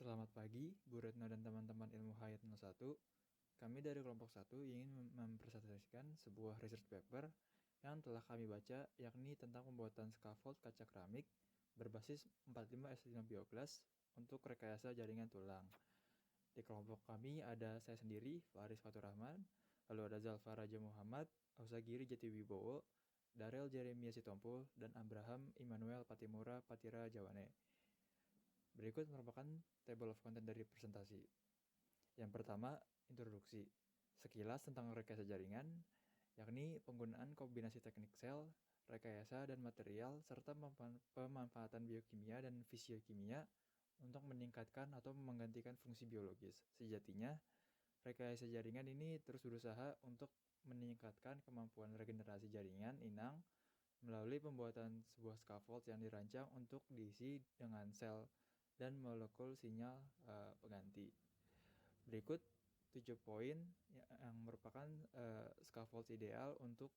Selamat pagi, Bu Retno dan teman-teman Ilmu Hayat 01. Kami dari kelompok 1 ingin mempresentasikan sebuah research paper yang telah kami baca, yakni tentang pembuatan scaffold kaca keramik berbasis 45S5 Bioglass untuk rekayasa jaringan tulang. Di kelompok kami ada saya sendiri, Faris Fatur Rahman, lalu ada Zalfa Raja Muhammad, Ausagiri Jatiwibowo, Darel Jeremia Sitompul, dan Abraham Immanuel Patimura Patira Jawane. Berikut merupakan table of content dari presentasi. Yang pertama, introduksi. Sekilas tentang rekayasa jaringan, yakni penggunaan kombinasi teknik sel, rekayasa dan material, serta pemanfaatan biokimia dan fisiokimia untuk meningkatkan atau menggantikan fungsi biologis. Sejatinya, rekayasa jaringan ini terus berusaha untuk meningkatkan kemampuan regenerasi jaringan inang melalui pembuatan sebuah scaffold yang dirancang untuk diisi dengan sel dan molekul sinyal pengganti. Berikut 7 poin yang merupakan scaffold ideal untuk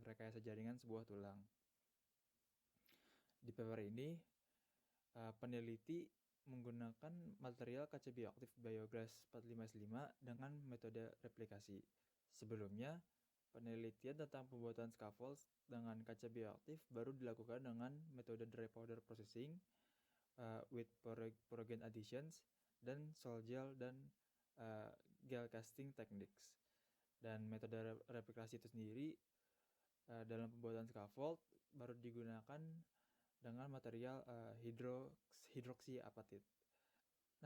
rekayasa jaringan sebuah tulang. Di paper ini, peneliti menggunakan material kaca bioaktif Bioglass 45S5 dengan metode replikasi. Sebelumnya, penelitian tentang pembuatan scaffold dengan kaca bioaktif baru dilakukan dengan metode dry powder processing with porogen additions dan sol gel dan gel casting techniques. Dan metode replikasi itu sendiri dalam pembuatan scaffold baru digunakan dengan material hidroksi apatit.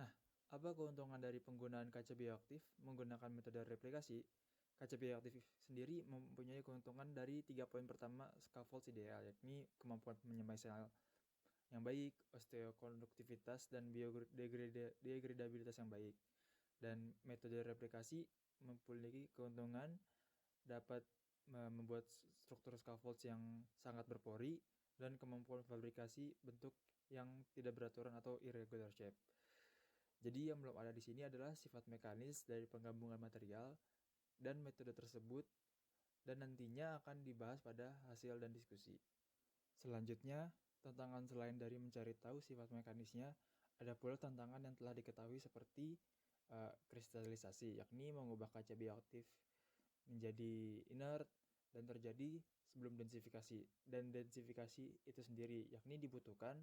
Nah, apa keuntungan dari penggunaan kaca bioaktif menggunakan metode replikasi? Kaca bioaktif sendiri mempunyai keuntungan dari 3 poin pertama scaffold ideal, yakni kemampuan menyamai sel yang baik, osteokonduktivitas, dan biodegradabilitas yang baik. Dan metode replikasi mempunyai keuntungan dapat membuat struktur scaffold yang sangat berpori dan kemampuan fabrikasi bentuk yang tidak beraturan atau irregular shape. Jadi yang belum ada di sini adalah sifat mekanis dari penggabungan material dan metode tersebut, dan nantinya akan dibahas pada hasil dan diskusi. Selanjutnya, tantangan selain dari mencari tahu sifat mekanisnya, ada pula tantangan yang telah diketahui seperti kristalisasi, yakni mengubah kaca bioaktif menjadi inert dan terjadi sebelum densifikasi. Dan densifikasi itu sendiri, yakni dibutuhkan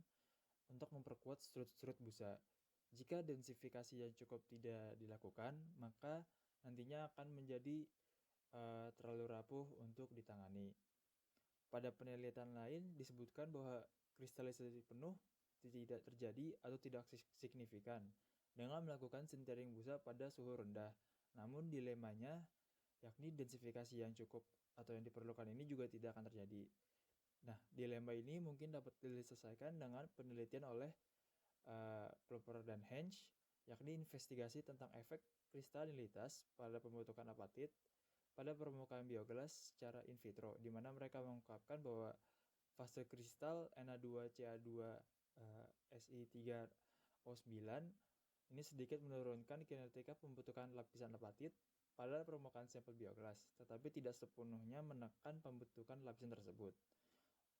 untuk memperkuat strut-strut busa. Jika densifikasi yang cukup tidak dilakukan, maka nantinya akan menjadi terlalu rapuh untuk ditangani. Pada penelitian lain disebutkan bahwa kristalisasi penuh tidak terjadi atau tidak signifikan dengan melakukan sintering busa pada suhu rendah. Namun dilemanya, yakni densifikasi yang cukup atau yang diperlukan ini juga tidak akan terjadi. Nah, dilema ini mungkin dapat diselesaikan dengan penelitian oleh Plummer dan Hensch, yakni investigasi tentang efek kristalinitas pada pembentukan apatit pada permukaan bioglass secara in vitro, di mana mereka mengungkapkan bahwa fase kristal Na2Ca2 Si3O9 ini sedikit menurunkan kinetika pembentukan lapisan apatit pada permukaan sampel bioglass, tetapi tidak sepenuhnya menekan pembentukan lapisan tersebut.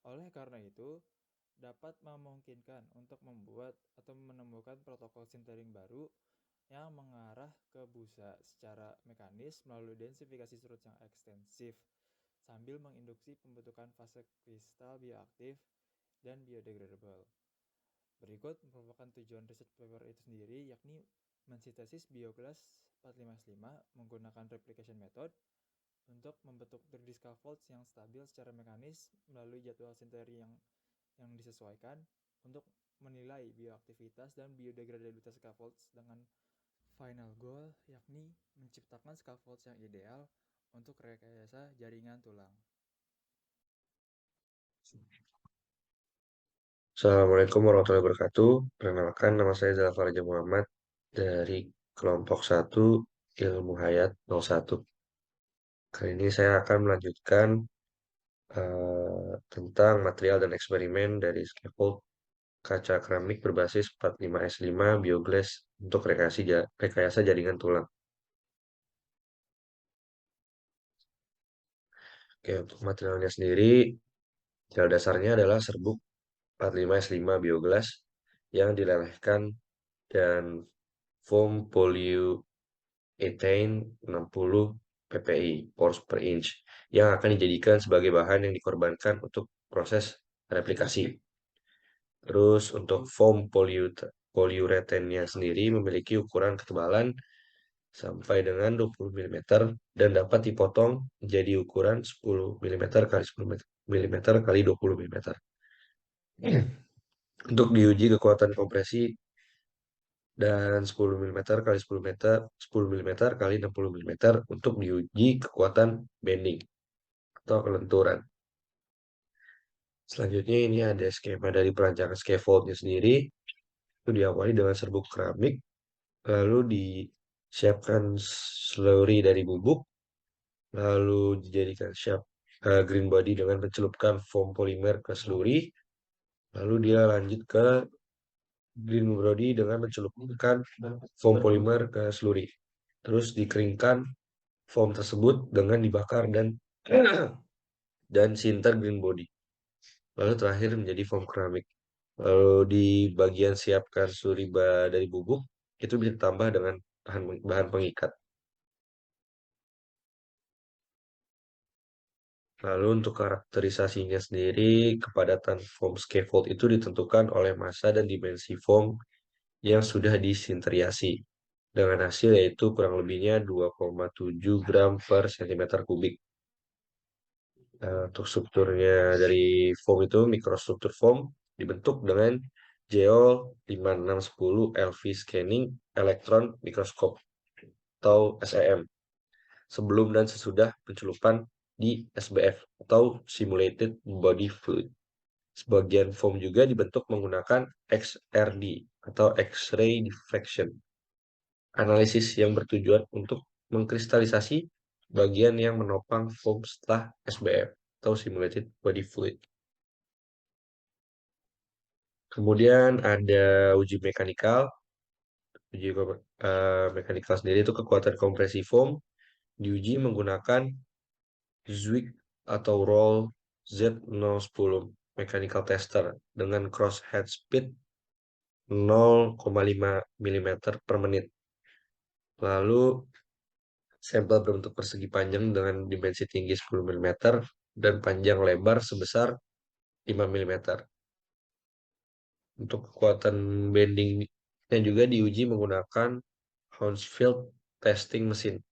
Oleh karena itu, dapat memungkinkan untuk membuat atau menemukan protokol sintering baru yang mengarah ke busa secara mekanis melalui densifikasi strut yang ekstensif sambil menginduksi pembentukan fase kristal bioaktif dan biodegradable. Berikut merupakan tujuan research paper itu sendiri, yakni mensintesis bioglass 45S5 menggunakan replication method untuk membentuk 3D scaffolds yang stabil secara mekanis melalui jadwal sintering yang disesuaikan untuk menilai bioaktivitas dan biodegradabilitas scaffolds dengan final goal, yakni menciptakan scaffolds yang ideal untuk rekayasa jaringan tulang. Assalamualaikum warahmatullahi wabarakatuh. Perkenalkan, nama saya Zalfa Raja Muhammad dari kelompok 1 Ilmu Hayat 01. Kali ini saya akan melanjutkan tentang material dan eksperimen dari scaffold kaca keramik berbasis 45S5 Bioglass untuk rekayasa jaringan tulang. Oke, untuk materialnya sendiri, material dasarnya adalah serbuk 45S5 Bioglass yang dilelehkan dan foam polyurethane 60 ppi pores per inch yang akan dijadikan sebagai bahan yang dikorbankan untuk proses replikasi. Terus untuk foam polyurethane-nya sendiri memiliki ukuran ketebalan sampai dengan 20 mm dan dapat dipotong menjadi ukuran 10 mm kali 10 mm kali 20 mm. Untuk diuji kekuatan kompresi dan 10 mm kali 10 mm kali 60 mm untuk diuji kekuatan bending atau kelenturan. Selanjutnya ini ada skema dari perancangan scaffoldnya sendiri. Itu diawali dengan serbuk keramik, lalu disiapkan slurry dari bubuk, lalu dijadikan green body dengan mencelupkan foam polimer ke slurry, lalu dia lanjut ke green body dengan mencelupkan foam polimer ke slurry. Terus dikeringkan foam tersebut dengan dibakar dan sinter green body. Lalu terakhir menjadi foam keramik. Lalu di bagian siapkan slurry dari bubuk, itu bisa ditambah dengan bahan pengikat. Lalu untuk karakterisasinya sendiri, kepadatan foam scaffold itu ditentukan oleh massa dan dimensi foam yang sudah disinteriasi. Dengan hasil yaitu kurang lebihnya 2,7 gram per cm kubik. Untuk strukturnya dari foam itu, mikrostruktur foam dibentuk dengan Geol 5610 LV Scanning Electron Microscope atau SEM sebelum dan sesudah pencelupan di SBF atau Simulated Body Fluid. Sebagian foam juga dibentuk menggunakan XRD atau X-ray diffraction analisis yang bertujuan untuk mengkristalisasi bagian yang menopang foam setelah SBF atau Simulated Body Fluid. Kemudian ada uji mekanikal. Uji mekanikal sendiri itu kekuatan kompresi foam diuji menggunakan Zwick atau Roll Z010 mechanical tester dengan cross head speed 0,5 mm per menit. Lalu sampel berbentuk persegi panjang dengan dimensi tinggi 10 mm dan panjang lebar sebesar 5 mm. Untuk kekuatan bendingnya juga diuji menggunakan Hounsfield testing mesin.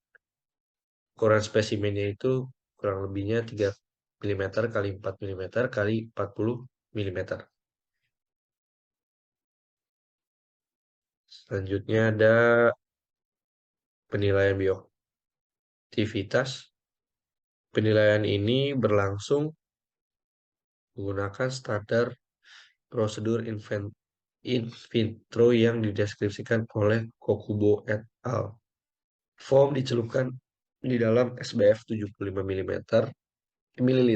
Ukuran spesimennya itu kurang lebihnya 3 mm kali 4 mm kali 40 mm. Selanjutnya ada penilaian bioaktivitas. Penilaian ini berlangsung menggunakan standar prosedur in vitro yang dideskripsikan oleh Kokubo et al. Foam dicelupkan di dalam SBF 75 ml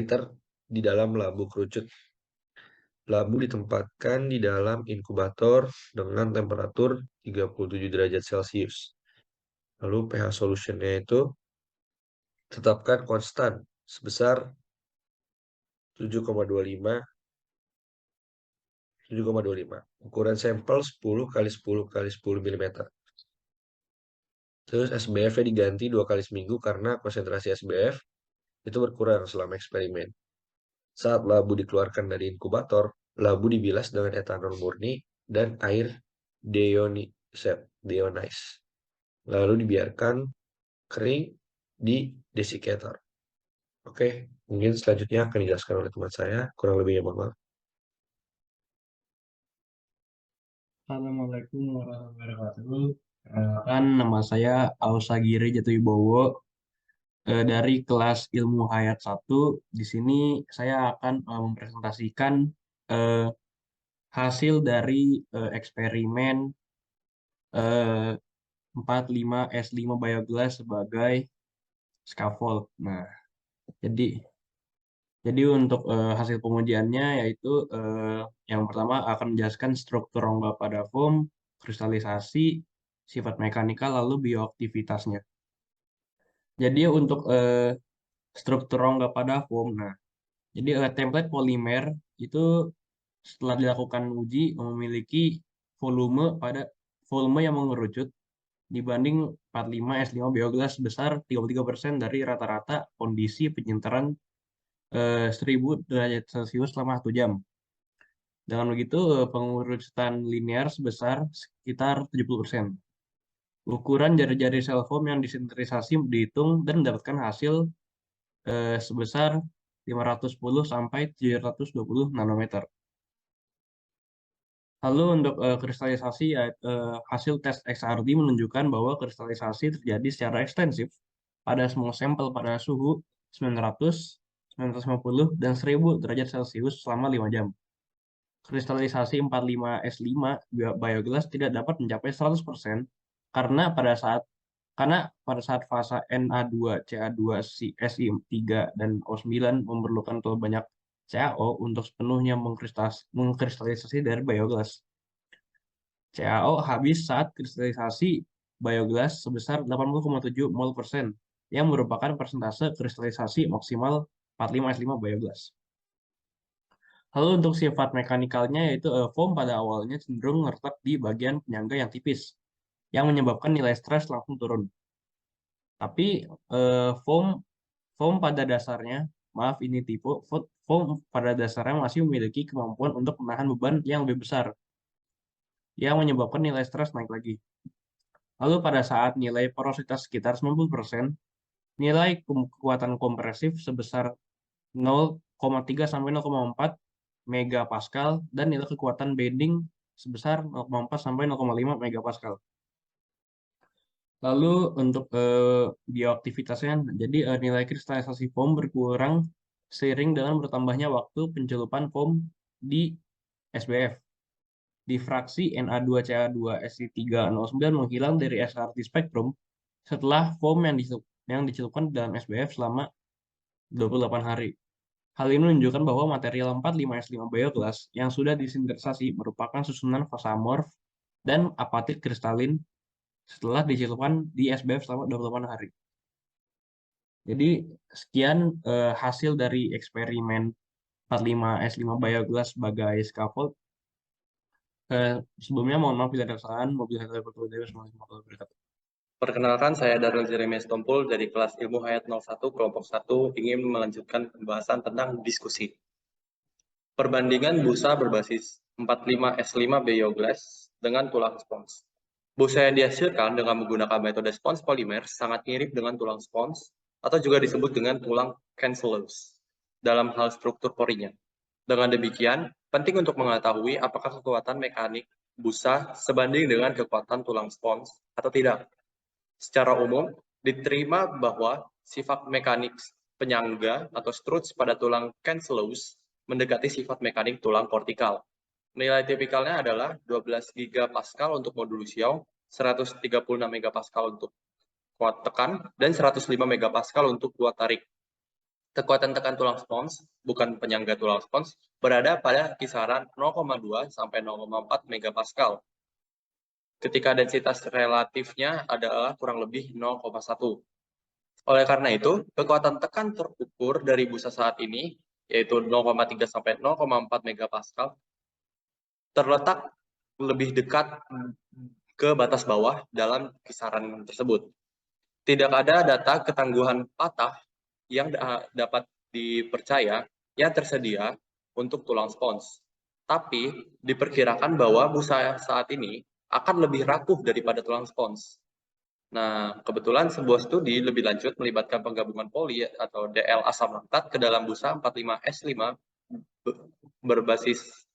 di dalam labu kerucut. Labu ditempatkan di dalam inkubator dengan temperatur 37 derajat Celcius. Lalu pH solutionnya itu tetapkan konstan sebesar 7,25. Ukuran sampel 10 kali 10 kali 10 mm. Terus SBF-nya diganti 2 kali seminggu karena konsentrasi SBF itu berkurang selama eksperimen. Saat labu dikeluarkan dari inkubator, labu dibilas dengan etanol murni dan air deionized. Lalu dibiarkan kering di desiccator. Oke, mungkin selanjutnya akan dijelaskan oleh teman saya, kurang lebihnya mohon maaf. Assalamualaikum warahmatullahi wabarakatuh. Kan nama saya Ausagiri Jatuwibowo dari kelas Ilmu Hayat 1. Di sini saya akan mempresentasikan eh, hasil dari eksperimen 45S5 Bioglass sebagai scaffold. Nah, jadi jadi untuk hasil pengujiannya yaitu yang pertama akan menjelaskan struktur rongga pada foam, kristalisasi, sifat mekanikal, lalu bioaktivitasnya. Jadi untuk struktur rongga pada foam, nah, jadi template polimer itu setelah dilakukan uji memiliki volume pada volume yang mengerucut dibanding 45 S5 biogas sebesar 33% dari rata-rata kondisi penyintaran 1000 derajat Celcius selama 1 jam. Dengan begitu, pengerucutan linear sebesar sekitar 70%. Ukuran jari-jari sel foam yang disinterisasi dihitung dan mendapatkan hasil sebesar 510 sampai 720 nanometer. Lalu untuk kristalisasi, hasil tes XRD menunjukkan bahwa kristalisasi terjadi secara ekstensif pada semua sampel pada suhu 900, 950, dan 1000 derajat Celcius selama 5 jam. Kristalisasi 45S5 biogas tidak dapat mencapai 100% karena pada saat fase Na2, Ca2, Si3, dan O9 memerlukan terlalu banyak CaO untuk sepenuhnya mengkristalisasi dari biogas. CaO habis saat kristalisasi biogas sebesar 80,7 mol%, yang merupakan persentase kristalisasi maksimal 45S5 biogas. Lalu untuk sifat mekanikalnya yaitu foam pada awalnya cenderung terletak di bagian penyangga yang tipis, yang menyebabkan nilai stres langsung turun. Tapi foam pada dasarnya, maaf ini tipe, foam pada dasarnya masih memiliki kemampuan untuk menahan beban yang lebih besar, yang menyebabkan nilai stres naik lagi. Lalu pada saat nilai porositas sekitar 90%, nilai kekuatan kompresif sebesar 0,3 sampai 0,4 megapascal dan nilai kekuatan bending sebesar 0,4 sampai 0,5 megapascal. Lalu untuk bioaktivitasnya, jadi nilai kristalisasi foam berkurang seiring dengan bertambahnya waktu pencelupan foam di SBF. Difraksi Na2Ca2Si309 menghilang dari SRT spektrum setelah foam yang dicelupkan dalam SBF selama 28 hari. Hal ini menunjukkan bahwa material 45S5 biogas yang sudah disinterisasi merupakan susunan fasa amorf dan apatit kristalin setelah dicelupkan di SBF selama 28 hari. Jadi sekian hasil dari eksperimen 45S5 biogas sebagai scaffold. Sebelumnya mohon maaf bila ada kesalahan. Perkenalkan, saya Darul Jeremias Tompul dari kelas Ilmu Hayat 01 kelompok 1 ingin melanjutkan pembahasan tentang diskusi. Perbandingan busa berbasis 45S5 biogas dengan tulang spons. Busa yang dihasilkan dengan menggunakan metode spons polimer sangat mirip dengan tulang spons atau juga disebut dengan tulang cancellous dalam hal struktur porinya. Dengan demikian, penting untuk mengetahui apakah kekuatan mekanik busa sebanding dengan kekuatan tulang spons atau tidak. Secara umum, diterima bahwa sifat mekanik penyangga atau struts pada tulang cancellous mendekati sifat mekanik tulang kortikal. Nilai tipikalnya adalah 12 gigapascal untuk modulus Young, 136 megapascal untuk kuat tekan, dan 105 megapascal untuk kuat tarik. Kekuatan tekan tulang spons, bukan penyangga tulang spons, berada pada kisaran 0,2 sampai 0,4 megapascal. Ketika densitas relatifnya adalah kurang lebih 0,1. Oleh karena itu, kekuatan tekan terukur dari busa saat ini, yaitu 0,3 sampai 0,4 megapascal, terletak lebih dekat ke batas bawah dalam kisaran tersebut. Tidak ada data ketangguhan patah yang dapat dipercaya yang tersedia untuk tulang spons. Tapi diperkirakan bahwa busa saat ini akan lebih rapuh daripada tulang spons. Nah, kebetulan sebuah studi lebih lanjut melibatkan penggabungan poli atau DL asam laktat ke dalam busa 45S5 berbasis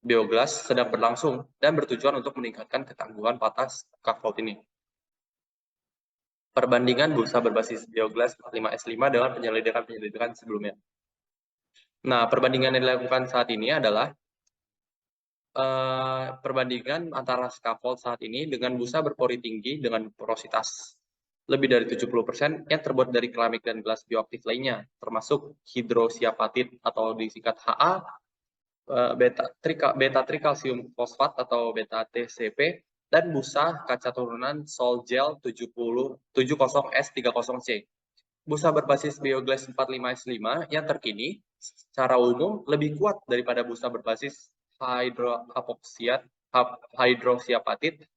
biogas sedang berlangsung dan bertujuan untuk meningkatkan ketangguhan patah scaffold ini. Perbandingan busa berbasis biogas 45S5 dengan penyelidikan sebelumnya. Nah, perbandingan yang dilakukan saat ini adalah perbandingan antara scaffold saat ini dengan busa berpori tinggi dengan porositas lebih dari 70% yang terbuat dari keramik dan gelas bioaktif lainnya, termasuk hidrosiapatit atau disingkat HA, beta trikalsium fosfat atau beta TCP, dan busa kaca turunan Sol-Gel 70S30C. Busa berbasis biogas 45S5 yang terkini secara umum lebih kuat daripada busa berbasis hidrosiapatit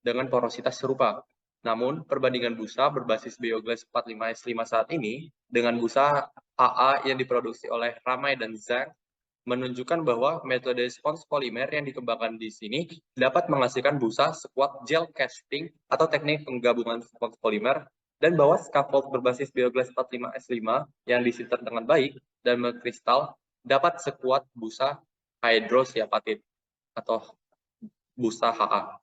dengan porositas serupa. Namun, perbandingan busa berbasis bioglass 45S5 saat ini dengan busa AA yang diproduksi oleh Ramai dan Zhang menunjukkan bahwa metode spons polimer yang dikembangkan di sini dapat menghasilkan busa sekuat gel casting atau teknik penggabungan spons polimer, dan bahwa scaffold berbasis bioglass 45S5 yang disinter dengan baik dan mengkristal dapat sekuat busa hydrosiapatit atau busa HA.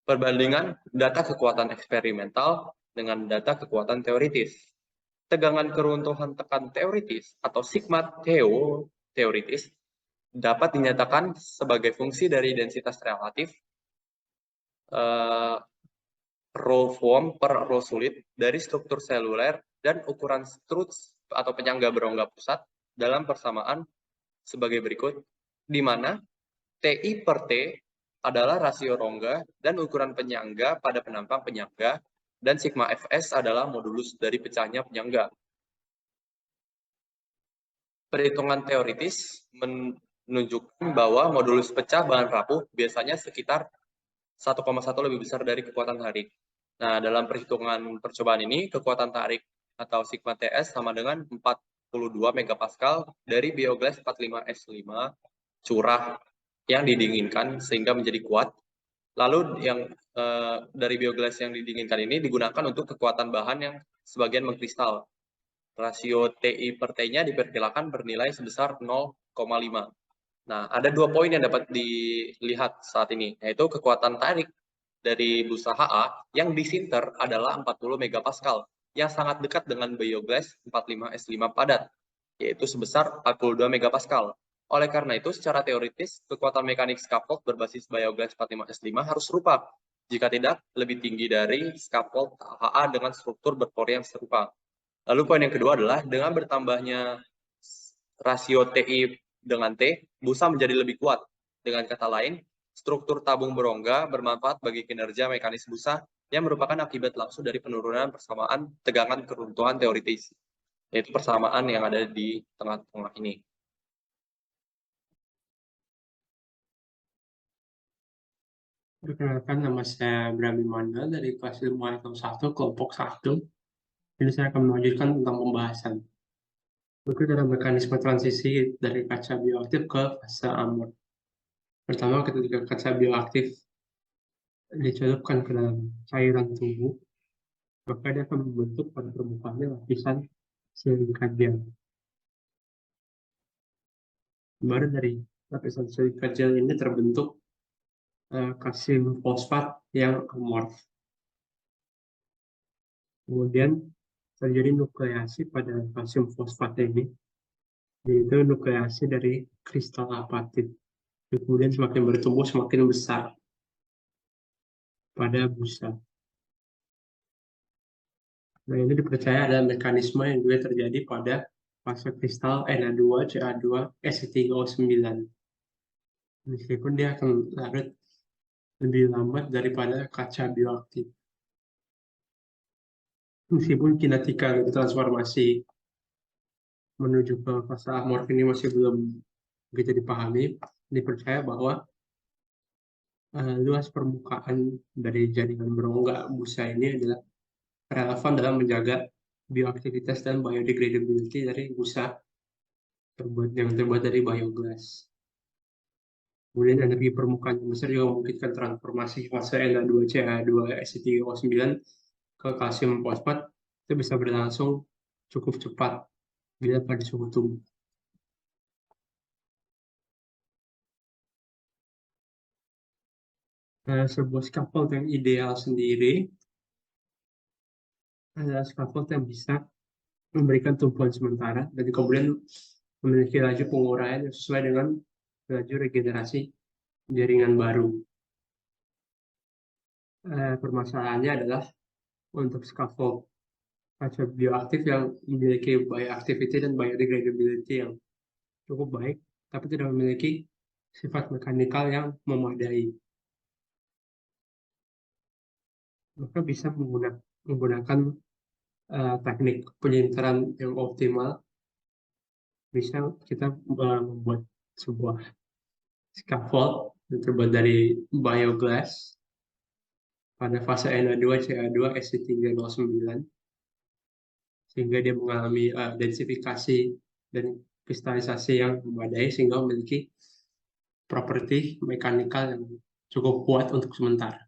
Perbandingan data kekuatan eksperimental dengan data kekuatan teoritis. Tegangan keruntuhan tekan teoritis atau sigma teoritis dapat dinyatakan sebagai fungsi dari densitas relatif rho form per rho solid dari struktur seluler dan ukuran struts atau penyangga berongga pusat dalam persamaan sebagai berikut, di mana TI per T adalah rasio rongga dan ukuran penyangga pada penampang penyangga, dan sigma Fs adalah modulus dari pecahnya penyangga. Perhitungan teoritis menunjukkan bahwa modulus pecah bahan rapuh biasanya sekitar 1,1 lebih besar dari kekuatan tarik. Nah, dalam perhitungan percobaan ini, kekuatan tarik atau sigma Ts sama dengan 42 megapascal dari bioglass 45S5 curah yang didinginkan sehingga menjadi kuat. Lalu yang dari bioglass yang didinginkan ini digunakan untuk kekuatan bahan yang sebagian mengkristal. Rasio TI per T-nya diperkirakan bernilai sebesar 0,5. Nah, ada 2 poin yang dapat dilihat saat ini, yaitu kekuatan tarik dari busa HA yang disinter adalah 40 megapascal, yang sangat dekat dengan bioglass 45S5 padat, yaitu sebesar 42 megapascal. Oleh karena itu, secara teoritis, kekuatan mekanik scaffold berbasis bioglass 45S5 harus serupa, jika tidak lebih tinggi dari scaffold HA dengan struktur berpori yang serupa. Lalu poin yang kedua adalah, dengan bertambahnya rasio TI dengan T, busa menjadi lebih kuat. Dengan kata lain, struktur tabung berongga bermanfaat bagi kinerja mekanis busa yang merupakan akibat langsung dari penurunan persamaan tegangan keruntuhan teoritis, yaitu persamaan yang ada di tengah-tengah ini. Perkenalkan, nama saya Brahimanda dari kelas ilmu atom 1, kelompok 1. Ini saya akan melanjutkan tentang pembahasan. Berikut adalah mekanisme transisi dari kaca bioaktif ke fase amor. Pertama, ketika kaca bioaktif dicelupkan ke dalam cairan tubuh, maka dia akan membentuk pada permukaannya lapisan silikat gel. Baru dari lapisan silikat gel ini terbentuk kalsium fosfat yang amorf. Kemudian terjadi nukleasi pada kalsium fosfat ini, yaitu nukleasi dari kristal apatit. Kemudian semakin bertumbuh semakin besar pada busa. Nah, ini dipercaya ada mekanisme yang juga terjadi pada fase kristal Na2, Ca2, Se3O9. Meskipun dia akan larut lebih lambat daripada kaca bioaktif. Meskipun kinetika transformasi menuju ke fase amorf ini masih belum begitu dipahami, dipercaya bahwa luas permukaan dari jaringan berongga busa ini adalah relevan dalam menjaga bioaktivitas dan biodegradability dari busa yang terbuat dari bioglass. Kemudian energi permukaan yang besar juga memungkinkan transformasi fase Na2Ca2 Se3O9 ke kalsium fosfat itu bisa berlangsung cukup cepat bila pada suhu tubuh. Sebuah scaffold yang ideal sendiri adalah scaffold yang bisa memberikan tumpuan sementara dan kemudian memiliki laju penguraian yang sesuai dengan laju regenerasi jaringan baru. Permasalahannya adalah untuk scaffold kaca bioaktif yang memiliki bioactivity dan biodegradability yang cukup baik, tapi tidak memiliki sifat mekanikal yang memadai. Maka bisa menggunakan teknik penyintaran yang optimal. Bisa kita membuat sebuah scaffold terbuat dari bioglass pada fase Na2Ca2SiO309 sehingga dia mengalami densifikasi dan kristalisasi yang memadai sehingga memiliki properti mekanikal yang cukup kuat untuk sementara.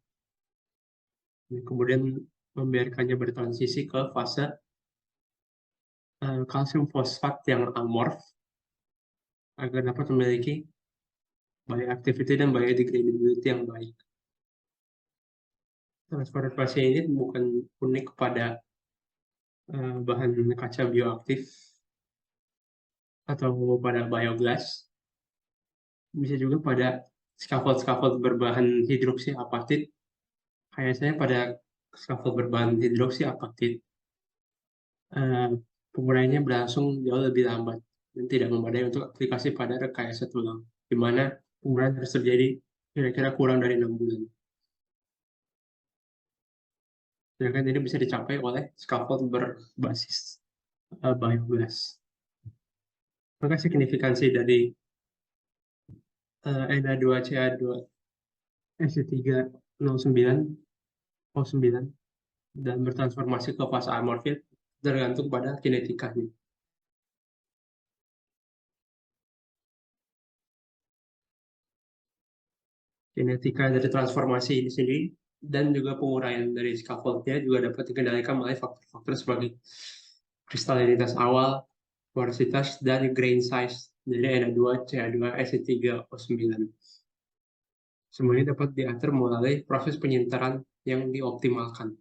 Kemudian membiarkannya bertransisi ke fase kalsium fosfat yang amorf agar dapat memiliki bioactivity dan biodegradability yang baik. Transformasi ini bukan unik kepada bahan kaca bioaktif atau pada bioglass, bisa juga pada scaffold berbahan hidroksiapatit. Kayak saya pada scaffold berbahan hidroksiapatit, penggunaannya berlangsung jauh lebih lambat dan tidak memadai untuk aplikasi pada rekayasa tulang, di mana penggunaan harus terjadi kira-kira kurang dari 6 bulan. Sedangkan ini bisa dicapai oleh scaffold berbasis bioglass. Maka signifikansi dari Na2Ca2SiO309O9 dan bertransformasi ke fase amorfit tergantung pada kinetikanya. Kinetika dari transformasi ini sendiri dan juga penguraian dari scaffoldnya juga dapat dikendalikan melalui faktor-faktor sebagai kristalinitas awal, porositas, dan grain size dari Na2Ca2SiO3O9. Semuanya dapat diatur melalui proses penyintaran yang dioptimalkan.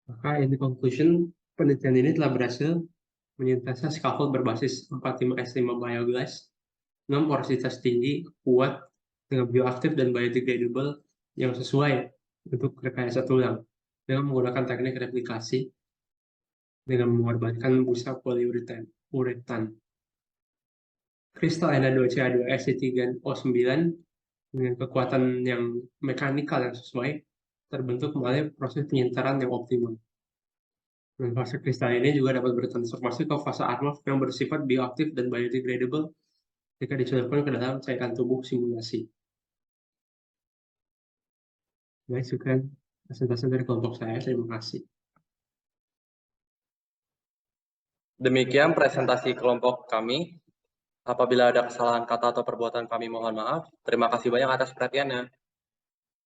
Maka in conclusion, penelitian ini telah berhasil menyintesa scaffold berbasis 45S5 bioglass dengan porositas tinggi, kuat, dengan bioaktif dan biodegradable yang sesuai untuk rekayasa tulang dengan menggunakan teknik replikasi dengan mengorbankan busa poliuretan. Kristal Na2Ca2SiO3O9 dengan kekuatan yang mekanikal yang sesuai terbentuk melalui proses penyintaran yang optimal. Dan fase kristal ini juga dapat bertransformasi ke fase amorf yang bersifat bioaktif dan biodegradable jika dicelupkan ke dalam cairan tubuh simulasi. Baik, sekian presentasi dari kelompok saya. Terima kasih. Demikian presentasi kelompok kami. Apabila ada kesalahan kata atau perbuatan kami mohon maaf. Terima kasih banyak atas perhatiannya.